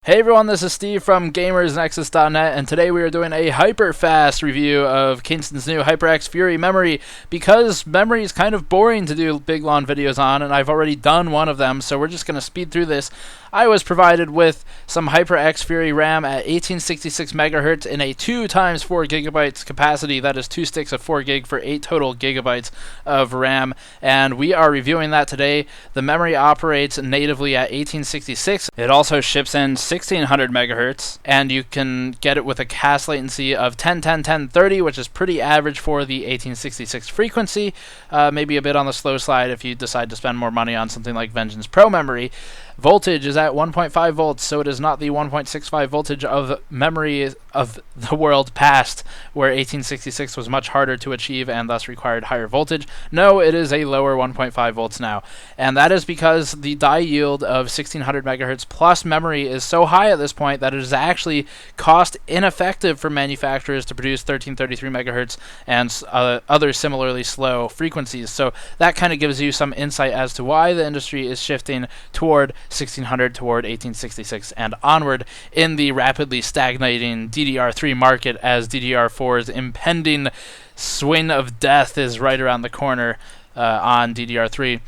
Hey everyone, this is Steve from GamersNexus.net, and today we are doing a hyper-fast review of Kingston's new HyperX Fury memory, because memory is kind of boring to do big long videos on, and I've already done one of them, so we're just going to speed through this. I was provided with some HyperX Fury RAM at 1866 MHz in a 2 times 4 GB capacity. That is 2 sticks of 4 GB for 8 total gigabytes of RAM, and we are reviewing that today. The memory operates natively at 1866. It also ships in 1600 MHz, and you can get it with a CAS latency of 1030, which is pretty average for the 1866 frequency. Maybe a bit on the slow side if you decide to spend more money on something like Vengeance Pro memory. Voltage is at 1.5 volts, so it is not the 1.65 voltage of memory of the world past, where 1866 was much harder to achieve and thus required higher voltage. No, it is a lower 1.5 volts now, and that is because the die yield of 1600 MHz plus memory is so high at this point that it is actually cost ineffective for manufacturers to produce 1333 MHz and other similarly slow frequencies. So that kind of gives you some insight as to why the industry is shifting toward 1600 toward 1866 and onward in the rapidly stagnating DDR3 market, as DDR4's impending swing of death is right around the corner on DDR3.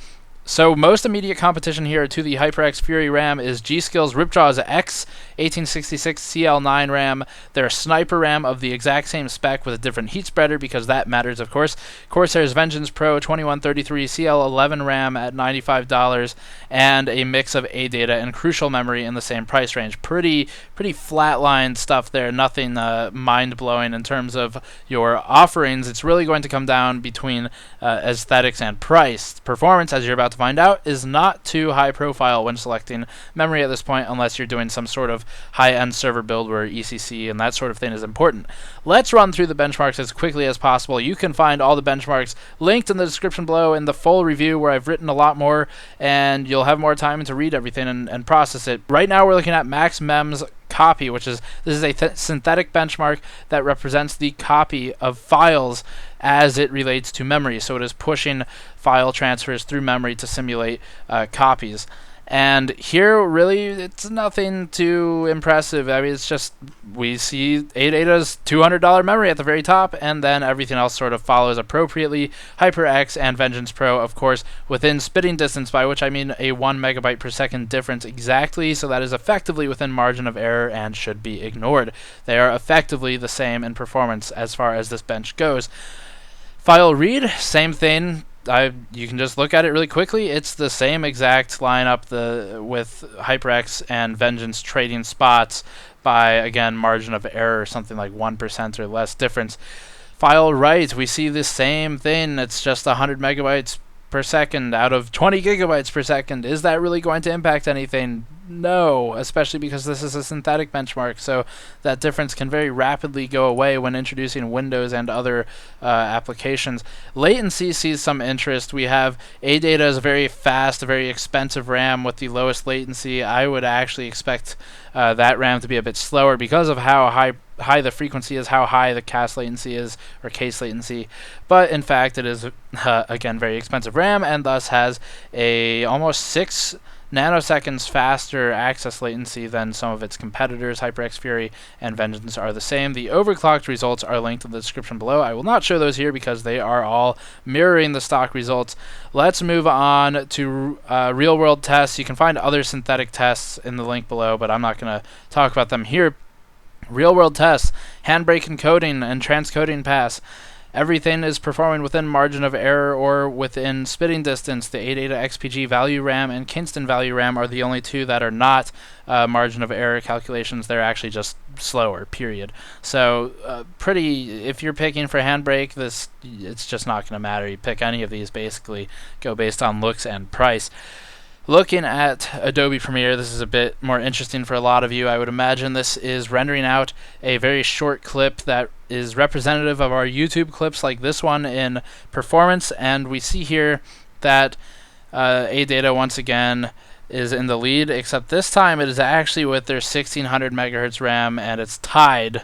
So most immediate competition here to the HyperX Fury RAM is G-Skill's Ripjaw's X 1866 CL9 RAM, their Sniper RAM of the exact same spec with a different heat spreader, because that matters of course. Corsair's Vengeance Pro 2133 CL11 RAM at $95, and a mix of ADATA and Crucial memory in the same price range. Pretty flatline stuff there, nothing mind-blowing in terms of your offerings. It's really going to come down between aesthetics and price. Performance, as you're about to find out, is not too high profile when selecting memory at this point, unless you're doing some sort of high-end server build where ECC and that sort of thing is important. Let's run through the benchmarks as quickly as possible. You can find all the benchmarks linked in the description below in the full review, where I've written a lot more, and you'll have more time to read everything and process it. Right now we're looking at max mems copy, this is a synthetic benchmark that represents the copy of files as it relates to memory. So it is pushing file transfers through memory to simulate copies. And here, really, it's nothing too impressive. I mean, it's just, we see ADATA's $200 memory at the very top, and then everything else sort of follows appropriately. HyperX and Vengeance Pro, of course, within spitting distance, by which I mean a 1 megabyte per second difference exactly, so that is effectively within margin of error and should be ignored. They are effectively the same in performance as far as this bench goes. File read, same thing. You can just look at it really quickly. It's the same exact lineup with HyperX and Vengeance trading spots by, again, margin of error, something like 1% or less difference. File write, we see the same thing. It's just 100 megabytes per second out of 20 gigabytes per second. Is that really going to impact anything? No, especially because this is a synthetic benchmark, so that difference can very rapidly go away when introducing Windows and other applications. Latency sees some interest. We have ADATA is a very fast, very expensive RAM with the lowest latency. I would actually expect that RAM to be a bit slower because of how high the frequency is, how high the CAS latency is, or case latency. But in fact, it is again very expensive RAM, and thus has a almost 6 nanoseconds faster access latency than some of its competitors. HyperX Fury and Vengeance are the same. The overclocked results are linked in the description below. I will not show those here because they are all mirroring the stock results. Let's move on to real-world tests. You can find other synthetic tests in the link below, but I'm not going to talk about them here. Real-world tests, Handbrake encoding and transcoding pass. Everything is performing within margin of error or within spitting distance. The ADATA XPG value RAM and Kingston value RAM are the only two that are not margin of error calculations. They're actually just slower, period. So if you're picking for Handbrake, it's just not going to matter. You pick any of these, basically. Go based on looks and price. Looking at Adobe Premiere, this is a bit more interesting for a lot of you. I would imagine this is rendering out a very short clip that is representative of our YouTube clips like this one in performance, and we see here that ADATA once again is in the lead, except this time it is actually with their 1600 megahertz RAM, and it's tied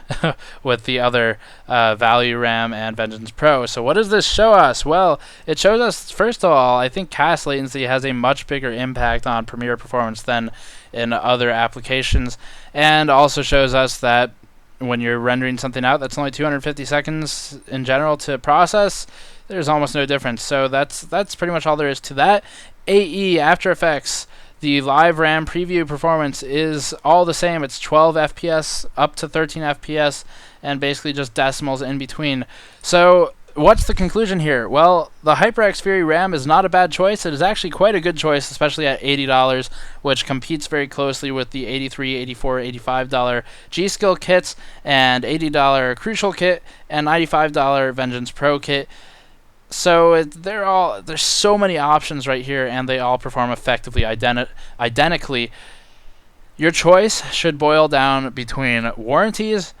with the other value RAM and Vengeance Pro. So what does this show us? Well, it shows us, first of all, I think CAS latency has a much bigger impact on Premiere performance than in other applications, and also shows us that when you're rendering something out that's only 250 seconds in general to process, there's almost no difference. So that's pretty much all there is to that. AE, After Effects, the live RAM preview performance is all the same. It's 12 FPS up to 13 FPS, and basically just decimals in between. So what's the conclusion here? Well, the HyperX Fury RAM is not a bad choice. It is actually quite a good choice, especially at $80, which competes very closely with the $83, $84, $85 G-Skill kits, and $80 Crucial kit, and $95 Vengeance Pro kit. So there's so many options right here, and they all perform effectively identically. Your choice should boil down between warranties,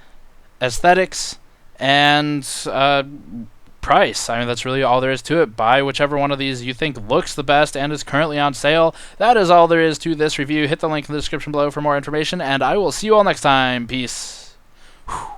aesthetics, and price. I mean, that's really all there is to it. Buy whichever one of these you think looks the best and is currently on sale. That is all there is to this review. Hit the link in the description below for more information, and I will see you all next time. Peace. Whew.